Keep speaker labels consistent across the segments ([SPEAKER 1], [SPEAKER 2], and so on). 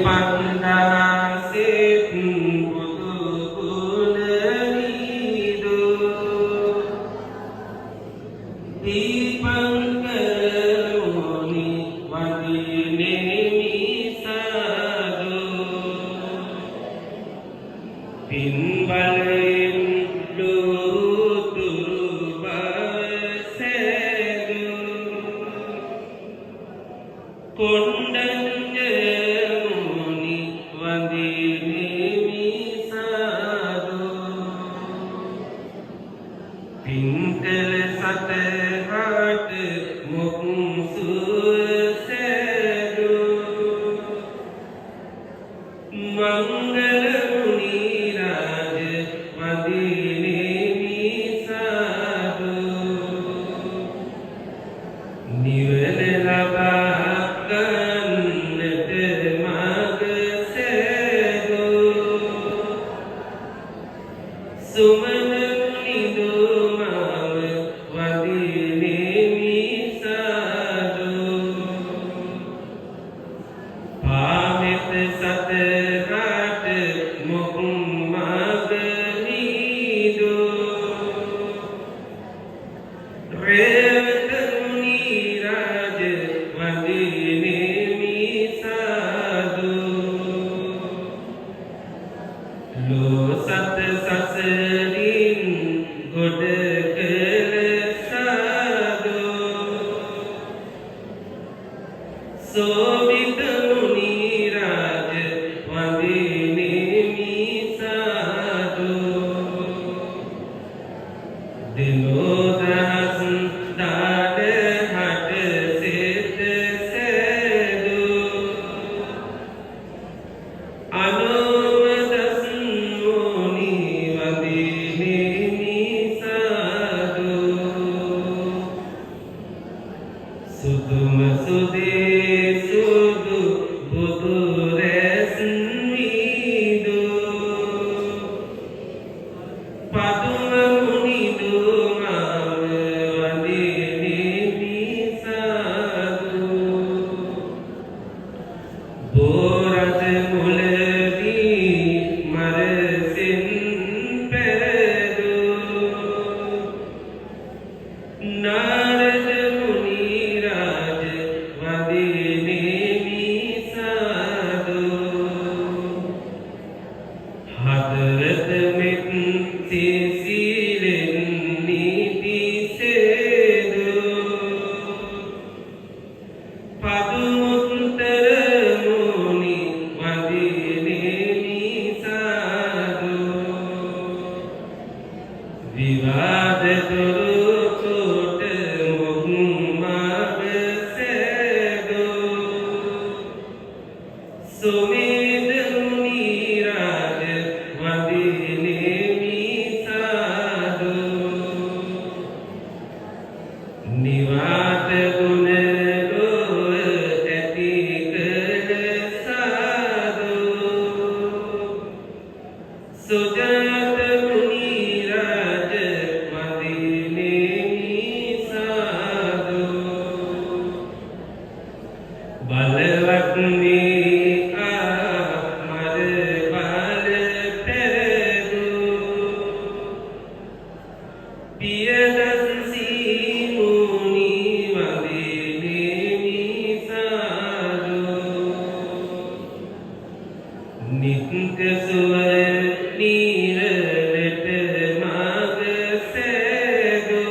[SPEAKER 1] පන්දහසෙත් බුදු ගුණනිදු දීපංකර මුනි වදිනේ මිසදු පින් බලෙන් ලෝතුරු බසෙදු කොණ්ඩඤ්ඤ පින්කල සතහට මොක් සුවසැදු මංගල මුනි රාජ වදිනේ මිසදු නිවන ලබා ගන්නට මඟ සැදු සුමන සෝවිත මුනි රාජ වදිනේ මිසදු දිනෝදහස් දාඩහට සිත සැදු අනුමදස් මුනි වදිනේ මිසදු සුදුම සුදේ සුදු බුදු රැස්මිදු පදුම මුනිදු මම වදිනේ මිසදු බෝරද මුලදී මරසින් පෙරදු නාරද හදවත මෙත් සිසිලෙන් නිදිසෙදු පදුමුත්තර මුනි වදිනේ මිසදු විවාද දුරු කොට මොක් මඟ සැදු සුමේද මුනි රාජ වදිනේ මිසදු නිවාත ගුණ ලොව ඇති කළ සාදු සුජාත මුනි රාජ වදිනේ මිසදු බලවත් නිත්‍ය සුව නිරලට මඟ සැදු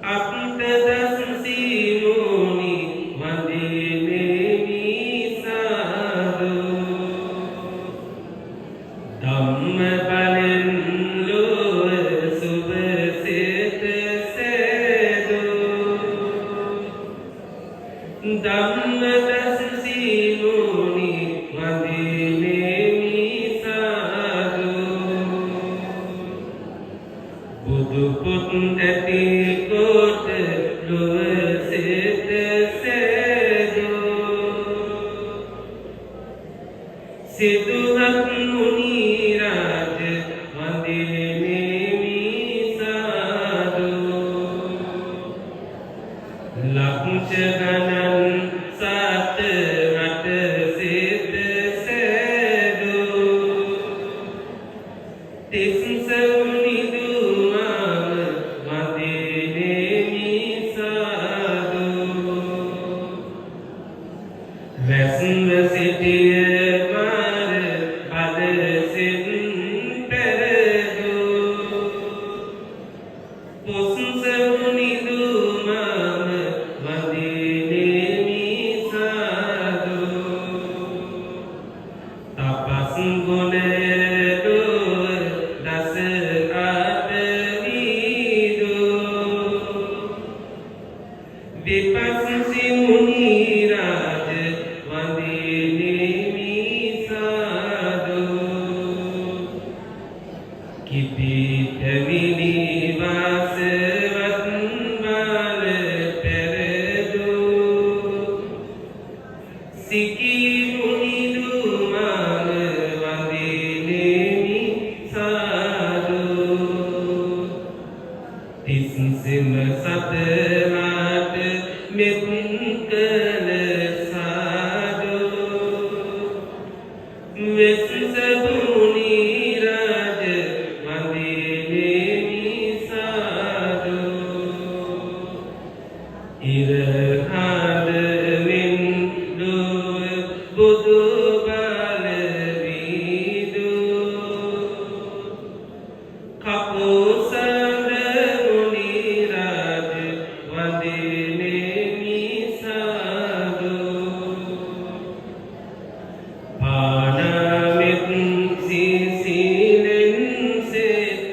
[SPEAKER 1] අප්තදස් සිමුනි වදිනේ මිසදු ධම්ම බලෙන් ලොව සුභ සිත සැදු ධම්මදස් සිමුනි වදිනේ මිසදු බුදු පුත් ඇති කොට ලොව සිත සැදු සිදුහත් මුනි රාජ වදිනේ මිසදු ලක්ෂ ගණන් සත වැස්ව සිටිය මාර බදසින් පෙරදූ පොසුසුනිදු මම වඳිනෙමි සාදු තපස් ගුණය දස ආදීදු විපස්සී මුනි රාජ වඳිනෙමි සාදු කිපි පැමිණි වාසවත් බාල පෙරදු සිකී මුනිදු මම වඳිනෙමි සාදු තිස්සිම සතලාට මෙත් කළ සාදු වෙස්සබුනි රාජ වඳිනෙමි සාදු ඉරහාදවින් දුව බුදු බල වීදු කපුසඳ මුනි රාජ වඳිනෙමි සාදු පානමිත් සිසිලෙන් සෙත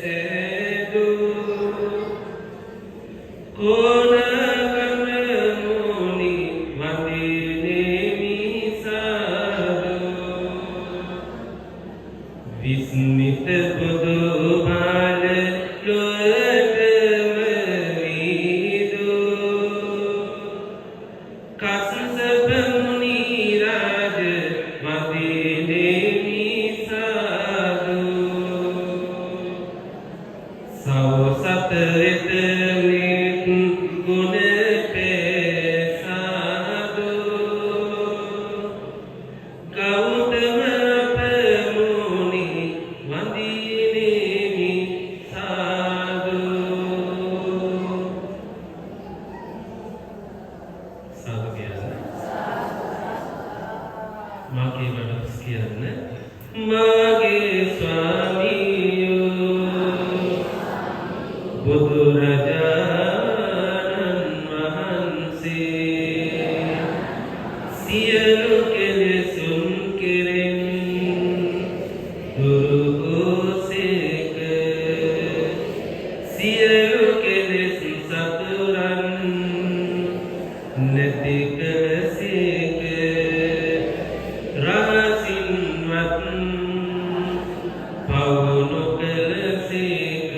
[SPEAKER 1] සැදු කොනගම මුනි වඳිනෙමි සාදු විස්මිත බුදු බාල ලොවටම වීදු කස්සප මුනි රාජ වඳිනෙමි සාදු සවසත වෙත නිත් ගුණ පෙසාදු ගෞතම අපමුනි වඳිනෙමි සාදු සාදු කියන්න මාගේ වඩස් කියන්න මාගේ ස්වාමියෝ බුදුරජාණන් වහන්සේ සියලු කෙලෙසුන් කෙරෙන් දුරු වූසේක සියලු කෙලෙස් සතුරන් නැති කළසේක රහසින්වත් පව නොකළසේක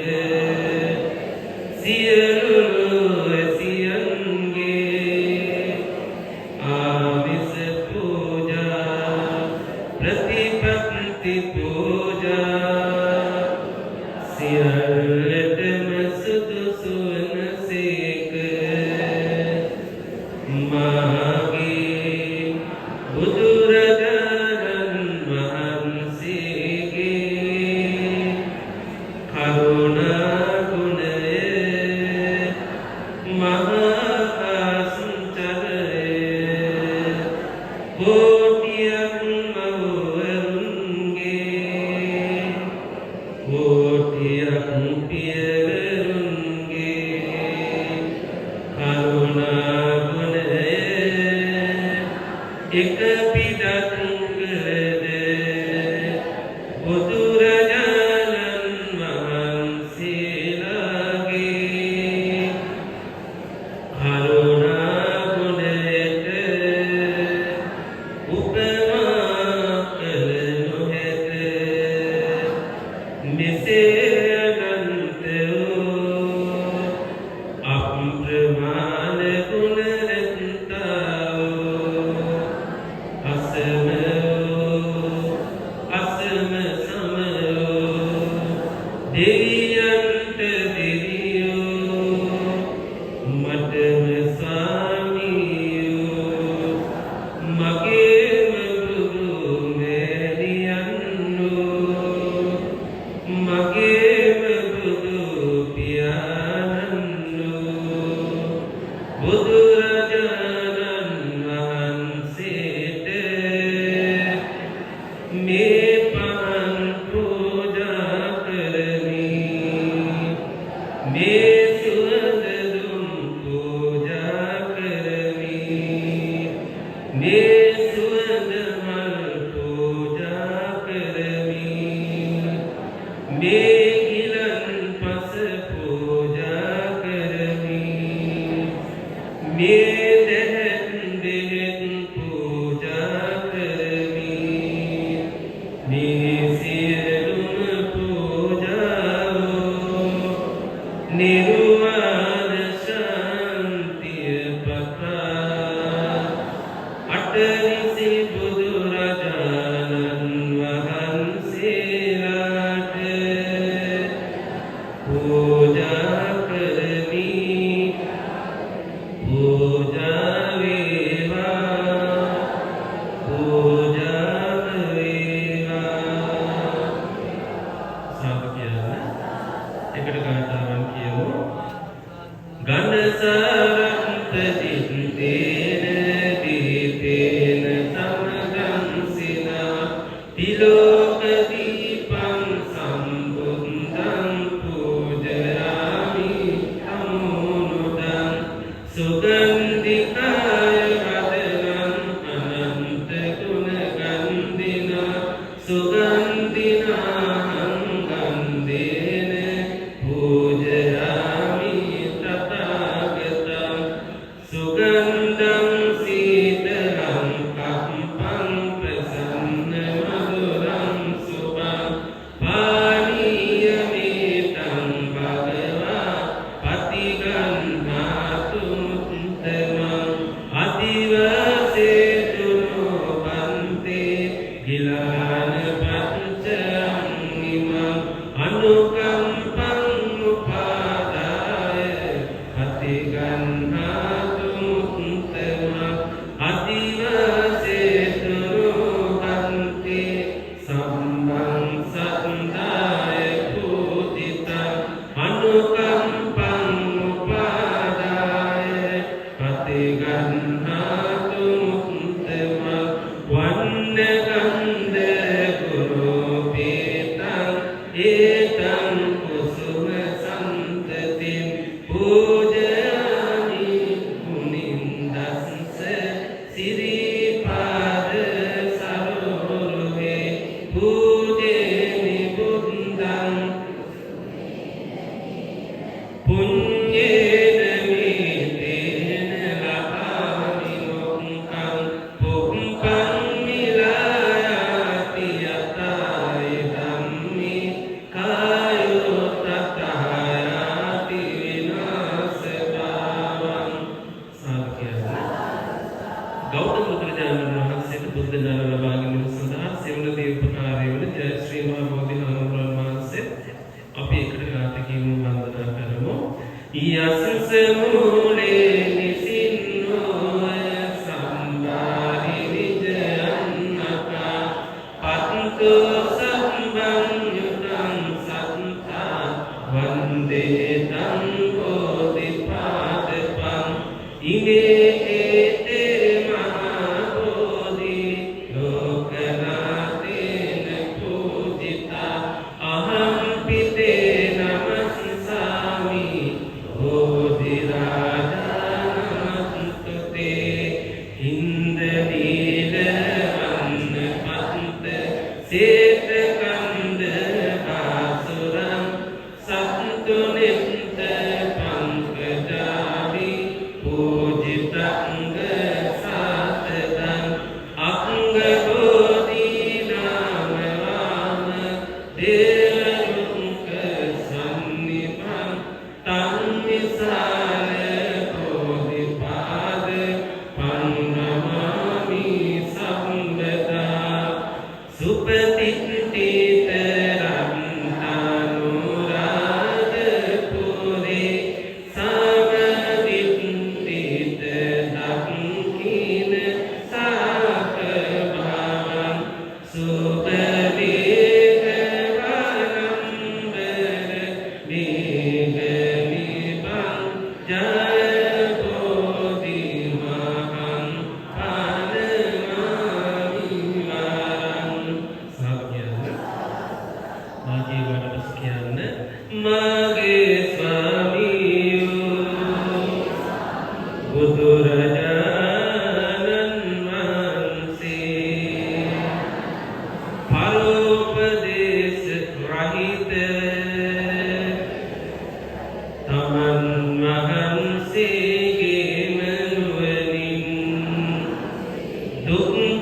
[SPEAKER 1] සියලු වැසියන්ගේ ආමිස පූජා ප්‍රතිපත්ති පූජා සියල්ලටම සුදුසු වනසේක මාගේ බුදුරජාණන් වහන්සේගේ කරුණා ගුණය මහා සංචරය කෝටියක් මව්වරුන්ගේ කෝටියක් පියවරුන්ගේ කරුණා ගුණය එක පිටක් කළද බුදුරජාණන් වහන්සේලාගේ කරුණා ගුණයට උපමා කළ නොහැක මෙසේ අනන්ත වූ අප්‍රමාණ ගුණ රැත්තා වූ අසම වූ අසම සම වූ දෙවියන්ට දෙවියෝ මටම ස්වාමියෝ මගේම බුදු මැරියන්නෝ මගේම බුදු පියාණන්නෝ බුදුරජාණන් වහන්සේ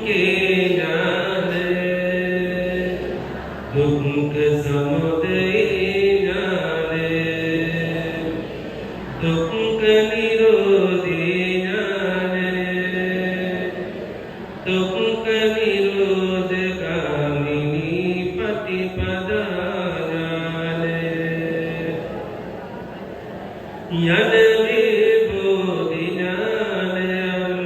[SPEAKER 1] के जाने दुख समुदय जाने दुख निरोधी जाने दुख निरोध गामिनी प्रतिपदा जाने यन विबोधि ज्ञानयं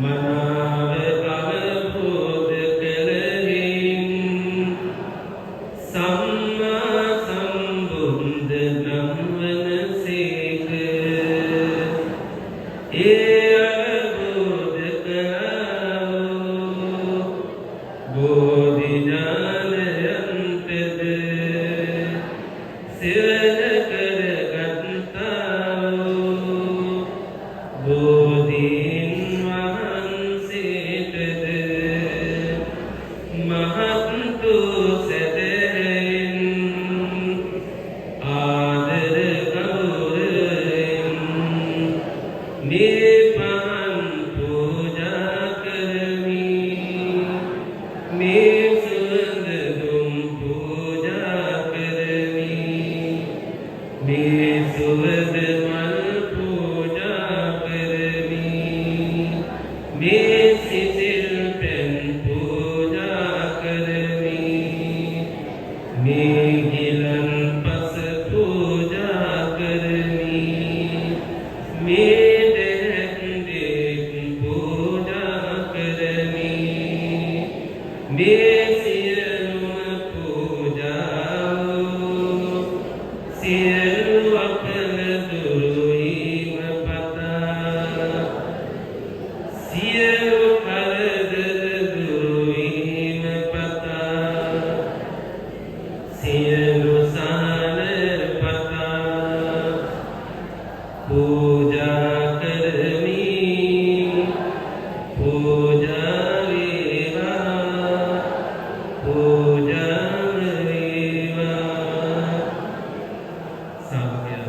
[SPEAKER 1] मनाव अवबोध करहिं सम्मा संबुद्ध ब्रह्मन सेक ए अवबोध कराओ बोधि ज्ञानयंतद सिरन कर गत्ताओ बोधीन वහන්සේටද महंतु සැදැහැයෙන් ආදර ගෞරවයෙන් මේ පහන් පූජා කරමි මේ සුවඳ දුම් පූජා කරමි මේ සුවඳ මල් පූජා කරමි මේ සිසිල් පෙන් පූජා කරමි මේ ගිලන් පස පූජා කරමි මේ දෙයක් දෙක් පූජා කරමි මේ සියලුම පූජාව සියලු අපල දුරු වීම පතා සියලු කරදර දුරු වීම පතා සියලු සහන පතා පූජා කරමි පූජා වේවා පූජා වේවා සාමයන්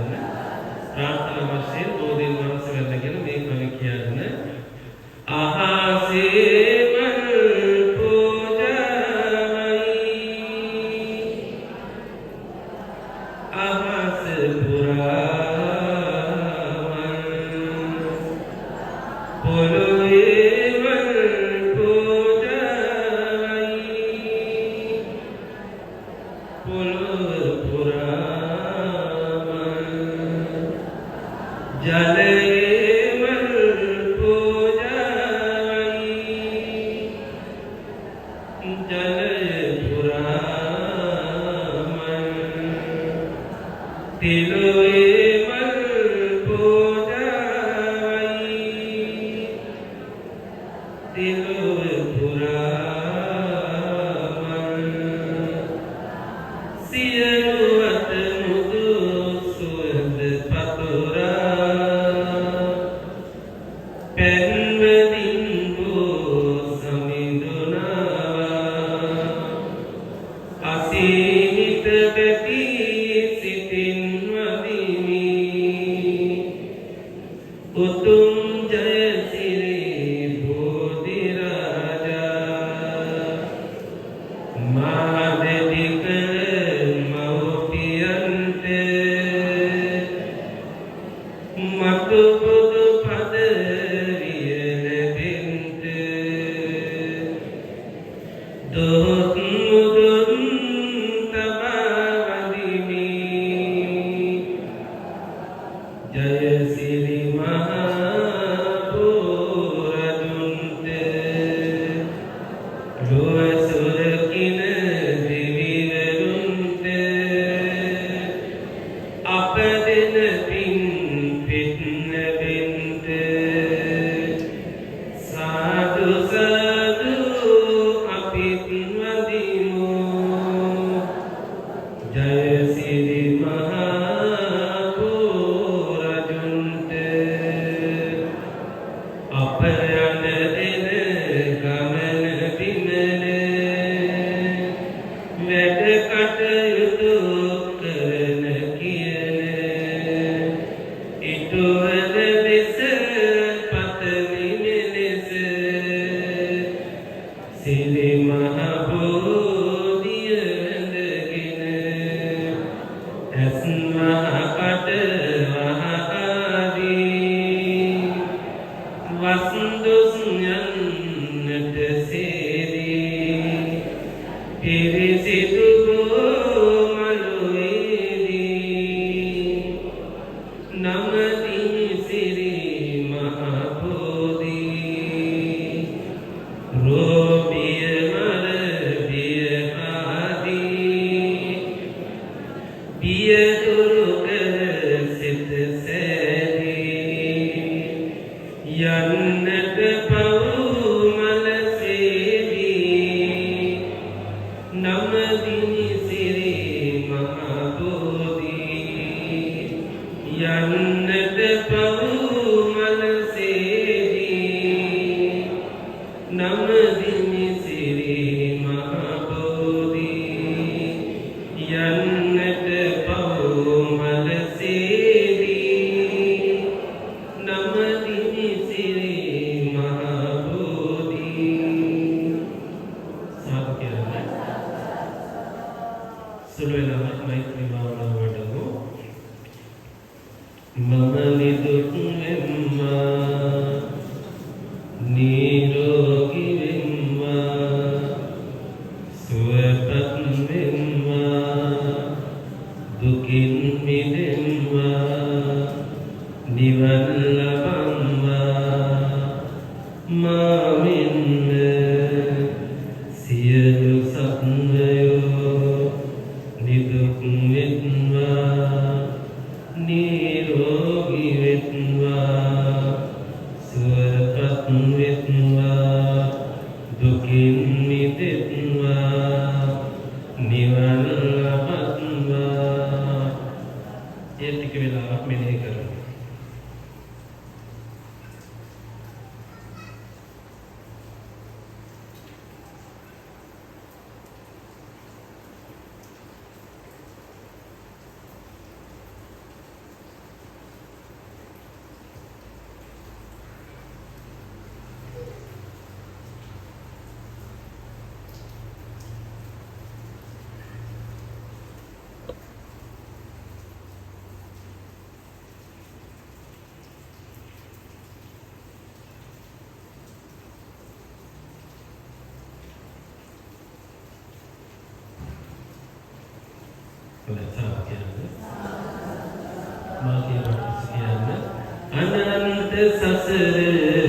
[SPEAKER 1] ප්‍රාර්ථනා වශයෙන් බෝධීන් වහන්සේ වැඳගෙන මේ කවි කියන්න අහසේ මල් පූජාවයි අහස පුරා පොළොවේ මල් පූජාවයි පොළොව පුරා ජලයේ මල් පූජාවයි ජලය පුරා තිලොවේ මල් පූජාවයි තිලොව පුරා සියලු අත මුදු සුවඳ පතුරා පැන්වදින් වූ සමිඳුනා අසීමිත බැති සිතින් වදිමි උතුම් ජයසිරි බෝධි රාජා මාදෙදික මෞපියන්ට මතු බුදු පදවිය ලැබෙන්ට දොත් මුදුන් තබා වදිමි ජයසිරි මහා පෝරදුන්ට ලොව සුරකින දෙවිවරුන්ට අප දෙන පින් පිට ලැබෙන්ට සාදු සාදු අපිත් වදිමු ජයසිරි මහා පෝරදුන්ට අප යන එන ගමන බිමන වැඩ කටයුතු කරන කියන ඉටුවන ලෙස පතමි මෙලෙස Siri Mahabodhiya Vendagina Asmahapata Vahadi Vasundusnyanata Siri Pirisitu Maluedi Namadi Siri Mahabodhi Robiya Malabiya Adi Biya Duruka Sit Sedi Yannata Pau Malasedi Namadini Siri Mahabodhi Yannata Pau Malasedi Namadini Siri Mahabodhi Yannata Pau Malasedi Namadini Siri Mahabodhi Sadhu kirana Suluela Maitri Bhavana Vadamu Mama niduk vemma Nirogi vemma Suwapat vemma Dukin midemma Nivan labamma Maminna Siyalu satnayo Niduk vemma Nirogi vemma Suwapat vemma Dukin midemma Nivan labamma ये टिक वेलाවක් මෙනෙහි කරමු. Ananta sasara